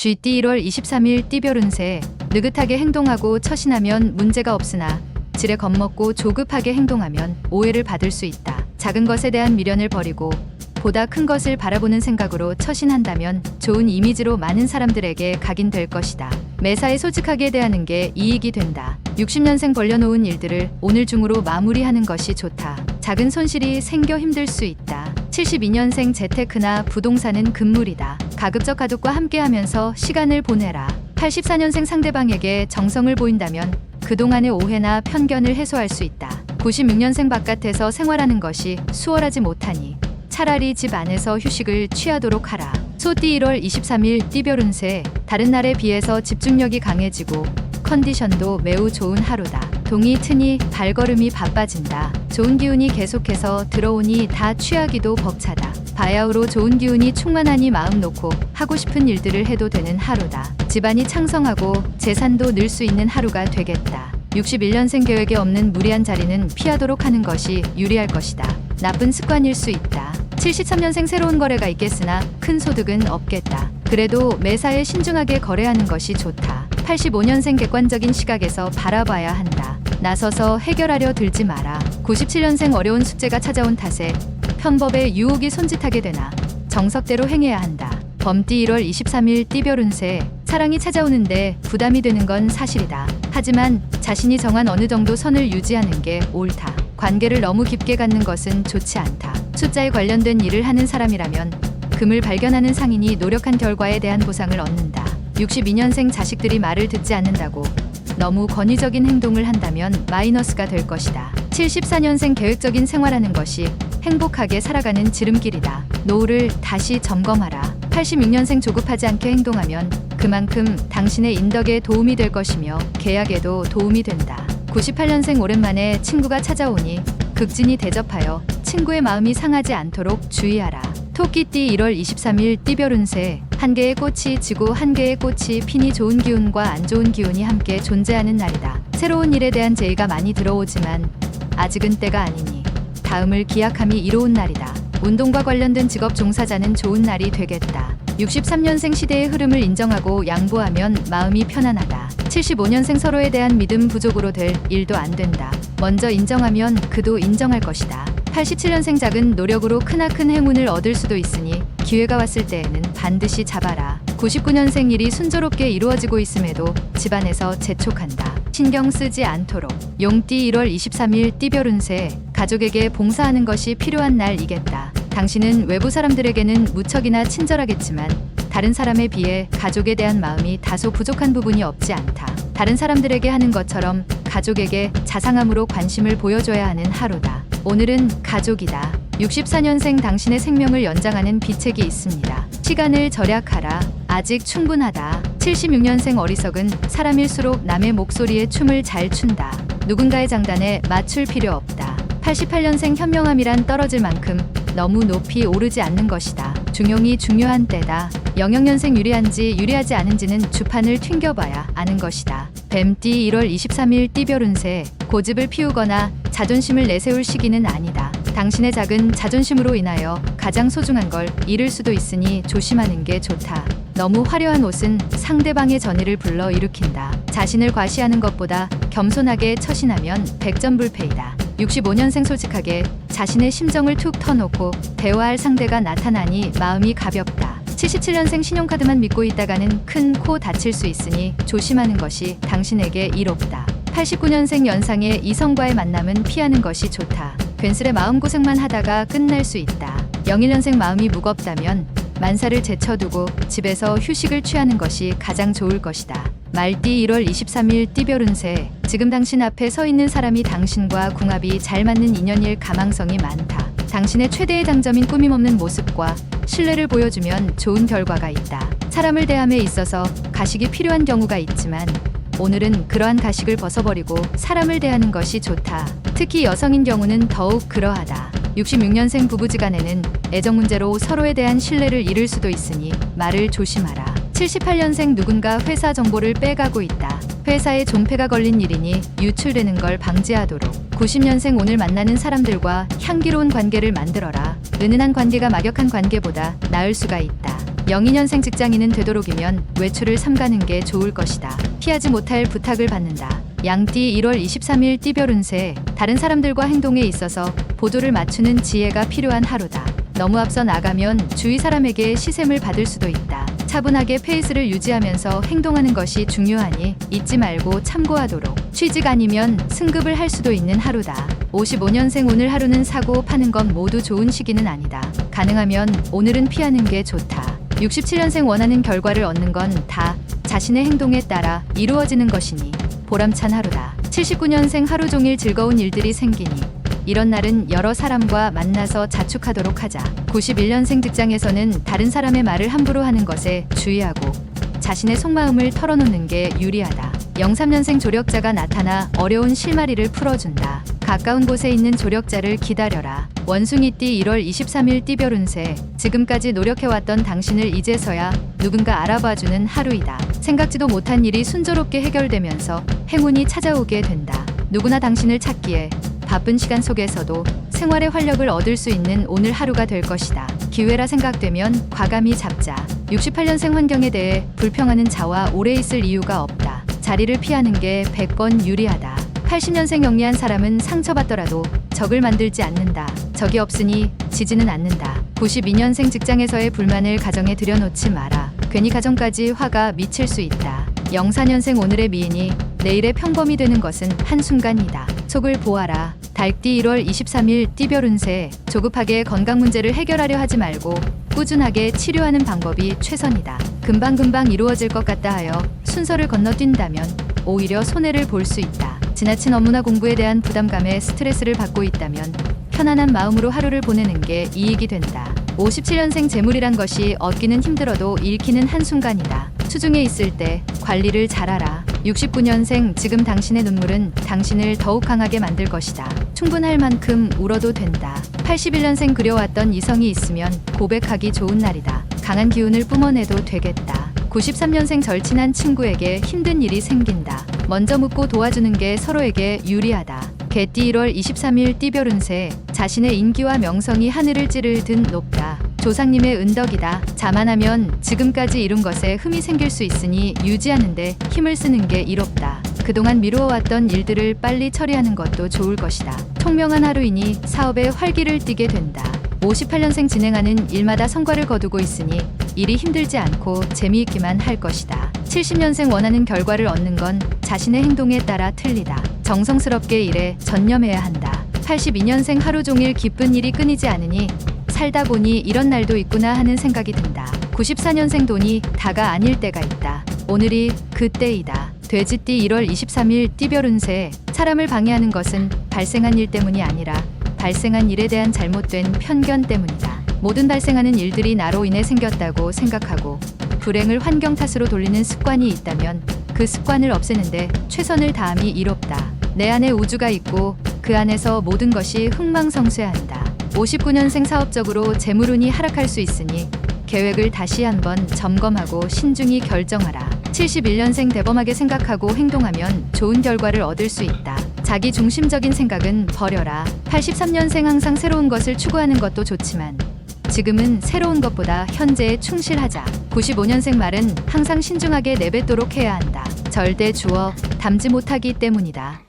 GT 1월 23일 띠별 운세. 느긋하게 행동하고 처신하면 문제가 없으나 지레 겁먹고 조급하게 행동하면 오해를 받을 수 있다. 작은 것에 대한 미련을 버리고 보다 큰 것을 바라보는 생각으로 처신한다면 좋은 이미지로 많은 사람들에게 각인될 것이다. 매사에 솔직하게 대하는 게 이익이 된다. 60년생 벌려놓은 일들을 오늘 중으로 마무리하는 것이 좋다. 작은 손실이 생겨 힘들 수 있다. 72년생 재테크나 부동산은 금물이다. 가급적 가족과 함께하면서 시간을 보내라. 84년생 상대방에게 정성을 보인다면 그동안의 오해나 편견을 해소할 수 있다. 96년생 바깥에서 생활하는 것이 수월하지 못하니 차라리 집 안에서 휴식을 취하도록 하라. 소띠 1월 23일 띠별 운세. 다른 날에 비해서 집중력이 강해지고 컨디션도 매우 좋은 하루다. 동이 트니 발걸음이 바빠진다. 좋은 기운이 계속해서 들어오니 다 취하기도 벅차다. 바야흐로 좋은 기운이 충만하니 마음 놓고 하고 싶은 일들을 해도 되는 하루다. 집안이 창성하고 재산도 늘 수 있는 하루가 되겠다. 61년생 계획에 없는 무리한 자리는 피하도록 하는 것이 유리할 것이다. 나쁜 습관일 수 있다. 73년생 새로운 거래가 있겠으나 큰 소득은 없겠다. 그래도 매사에 신중하게 거래하는 것이 좋다. 85년생 객관적인 시각에서 바라봐야 한다. 나서서 해결하려 들지 마라. 97년생 어려운 숙제가 찾아온 탓에 편법에 유혹이 손짓하게 되나 정석대로 행해야 한다. 범띠 1월 23일 띠별 운세. 사랑이 찾아오는데 부담이 되는 건 사실이다. 하지만 자신이 정한 어느 정도 선을 유지하는 게 옳다. 관계를 너무 깊게 갖는 것은 좋지 않다. 숫자에 관련된 일을 하는 사람이라면 금을 발견하는 상인이 노력한 결과에 대한 보상을 얻는다. 62년생 자식들이 말을 듣지 않는다고 너무 권위적인 행동을 한다면 마이너스가 될 것이다. 74년생 계획적인 생활하는 것이 행복하게 살아가는 지름길이다. 노후를 다시 점검하라. 86년생 조급하지 않게 행동하면 그만큼 당신의 인덕에 도움이 될 것이며 계약에도 도움이 된다. 98년생 오랜만에 친구가 찾아오니 극진히 대접하여 친구의 마음이 상하지 않도록 주의하라. 토끼띠 1월 23일 띠별 운세. 한 개의 꽃이 지고 한 개의 꽃이 피니 좋은 기운과 안 좋은 기운이 함께 존재하는 날이다. 새로운 일에 대한 제의가 많이 들어오지만 아직은 때가 아니니 다음을 기약함이 이로운 날이다. 운동과 관련된 직업 종사자는 좋은 날이 되겠다. 63년생 시대의 흐름을 인정하고 양보하면 마음이 편안하다. 75년생 서로에 대한 믿음 부족으로 될 일도 안 된다. 먼저 인정하면 그도 인정할 것이다. 87년생 작은 노력으로 크나큰 행운을 얻을 수도 있으니 기회가 왔을 때에는 반드시 잡아라. 99년생 일이 순조롭게 이루어지고 있음에도 집안에서 재촉한다. 신경 쓰지 않도록. 용띠 1월 23일 띠별 운세. 가족에게 봉사하는 것이 필요한 날이겠다. 당신은 외부 사람들에게는 무척이나 친절하겠지만 다른 사람에 비해 가족에 대한 마음이 다소 부족한 부분이 없지 않다. 다른 사람들에게 하는 것처럼 가족에게 자상함으로 관심을 보여줘야 하는 하루다. 오늘은 가족이다. 64년생 당신의 생명을 연장하는 비책이 있습니다. 시간을 절약하라. 아직 충분하다. 76년생 어리석은 사람일수록 남의 목소리에 춤을 잘 춘다. 누군가의 장단에 맞출 필요 없다. 88년생 현명함이란 떨어질 만큼 너무 높이 오르지 않는 것이다. 중용이 중요한 때다. 영영년생 유리한지 유리하지 않은지는 주판을 튕겨봐야 아는 것이다. 뱀띠 1월 23일 띠별 운세. 고집을 피우거나 자존심을 내세울 시기는 아니다. 당신의 작은 자존심으로 인하여 가장 소중한 걸 잃을 수도 있으니 조심하는 게 좋다. 너무 화려한 옷은 상대방의 전의를 불러 일으킨다. 자신을 과시하는 것보다 겸손하게 처신하면 백전불패이다. 65년생 솔직하게 자신의 심정을 툭 터놓고 대화할 상대가 나타나니 마음이 가볍다. 77년생 신용카드만 믿고 있다가는 큰 코 다칠 수 있으니 조심하는 것이 당신에게 이롭다. 89년생 연상의 이성과의 만남은 피하는 것이 좋다. 괜스레 마음고생만 하다가 끝날 수 있다. 01년생 마음이 무겁다면 만사를 제쳐두고 집에서 휴식을 취하는 것이 가장 좋을 것이다. 말띠 1월 23일 띠별 운세. 지금 당신 앞에 서 있는 사람이 당신과 궁합이 잘 맞는 인연일 가망성이 많다. 당신의 최대의 장점인 꾸밈없는 모습과 신뢰를 보여주면 좋은 결과가 있다. 사람을 대함에 있어서 가식이 필요한 경우가 있지만 오늘은 그러한 가식을 벗어버리고 사람을 대하는 것이 좋다. 특히 여성인 경우는 더욱 그러하다. 66년생 부부지간에는 애정 문제로 서로에 대한 신뢰를 잃을 수도 있으니 말을 조심하라. 78년생 누군가 회사 정보를 빼가고 있다. 회사에 존폐가 걸린 일이니 유출되는 걸 방지하도록. 90년생 오늘 만나는 사람들과 향기로운 관계를 만들어라. 은은한 관계가 막역한 관계보다 나을 수가 있다. 02년생 직장인은 되도록이면 외출을 삼가는 게 좋을 것이다. 피하지 못할 부탁을 받는다. 양띠 1월 23일 띠별 운세. 다른 사람들과 행동에 있어서 보조를 맞추는 지혜가 필요한 하루다. 너무 앞서 나가면 주위 사람에게 시샘을 받을 수도 있다. 차분하게 페이스를 유지하면서 행동하는 것이 중요하니 잊지 말고 참고하도록. 취직 아니면 승급을 할 수도 있는 하루다. 55년생 오늘 하루는 사고 파는 건 모두 좋은 시기는 아니다. 가능하면 오늘은 피하는 게 좋다. 67년생 원하는 결과를 얻는 건 다 자신의 행동에 따라 이루어지는 것이니 보람찬 하루다. 79년생 하루 종일 즐거운 일들이 생기니 이런 날은 여러 사람과 만나서 자축하도록 하자. 91년생 직장에서는 다른 사람의 말을 함부로 하는 것에 주의하고 자신의 속마음을 털어놓는 게 유리하다. 03년생 조력자가 나타나 어려운 실마리를 풀어준다. 가까운 곳에 있는 조력자를 기다려라. 원숭이띠 1월 23일 띠별 운세. 지금까지 노력해왔던 당신을 이제서야 누군가 알아봐주는 하루이다. 생각지도 못한 일이 순조롭게 해결되면서 행운이 찾아오게 된다. 누구나 당신을 찾기에 바쁜 시간 속에서도 생활의 활력을 얻을 수 있는 오늘 하루가 될 것이다. 기회라 생각되면 과감히 잡자. 68년생 환경에 대해 불평하는 자와 오래 있을 이유가 없다. 자리를 피하는 게 100번 유리하다. 80년생 영리한 사람은 상처받더라도 적을 만들지 않는다. 적이 없으니 지지는 않는다. 92년생 직장에서의 불만을 가정에 들여놓지 마라. 괜히 가정까지 화가 미칠 수 있다. 04년생 오늘의 미인이 내일의 평범이 되는 것은 한순간이다. 속을 보아라. 달띠 1월 23일 띠별 운세. 조급하게 건강 문제를 해결하려 하지 말고 꾸준하게 치료하는 방법이 최선이다. 금방금방 이루어질 것 같다 하여 순서를 건너뛴다면 오히려 손해를 볼 수 있다. 지나친 업무나 공부에 대한 부담감에 스트레스를 받고 있다면 편안한 마음으로 하루를 보내는 게 이익이 된다. 57년생 재물이란 것이 얻기는 힘들어도 잃기는 한순간이다. 수중에 있을 때 관리를 잘하라. 69년생 지금 당신의 눈물은 당신을 더욱 강하게 만들 것이다. 충분할 만큼 울어도 된다. 81년생 그려왔던 이성이 있으면 고백하기 좋은 날이다. 강한 기운을 뿜어내도 되겠다. 93년생 절친한 친구에게 힘든 일이 생긴다. 먼저 묻고 도와주는 게 서로에게 유리하다. 개띠 1월 23일 띠별 운세. 자신의 인기와 명성이 하늘을 찌를 듯 높다. 조상님의 은덕이다. 자만하면 지금까지 이룬 것에 흠이 생길 수 있으니 유지하는데 힘을 쓰는 게 이롭다. 그동안 미루어왔던 일들을 빨리 처리하는 것도 좋을 것이다. 총명한 하루이니 사업에 활기를 띠게 된다. 58년생 진행하는 일마다 성과를 거두고 있으니 일이 힘들지 않고 재미있기만 할 것이다. 70년생 원하는 결과를 얻는 건 자신의 행동에 따라 틀리다. 정성스럽게 일에 전념해야 한다. 82년생 하루 종일 기쁜 일이 끊이지 않으니 살다 보니 이런 날도 있구나 하는 생각이 든다. 94년생 돈이 다가 아닐 때가 있다. 오늘이 그때이다. 돼지띠 1월 23일 띠별 운세. 사람을 방해하는 것은 발생한 일 때문이 아니라 발생한 일에 대한 잘못된 편견 때문이다. 모든 발생하는 일들이 나로 인해 생겼다고 생각하고 불행을 환경 탓으로 돌리는 습관이 있다면 그 습관을 없애는데 최선을 다함이 이롭다. 내 안에 우주가 있고 그 안에서 모든 것이 흥망성쇠한다. 59년생 사업적으로 재물운이 하락할 수 있으니 계획을 다시 한번 점검하고 신중히 결정하라. 71년생 대범하게 생각하고 행동하면 좋은 결과를 얻을 수 있다. 자기 중심적인 생각은 버려라. 83년생 항상 새로운 것을 추구하는 것도 좋지만 지금은 새로운 것보다 현재에 충실하자. 95년생 말은 항상 신중하게 내뱉도록 해야 한다. 절대 주어 담지 못하기 때문이다.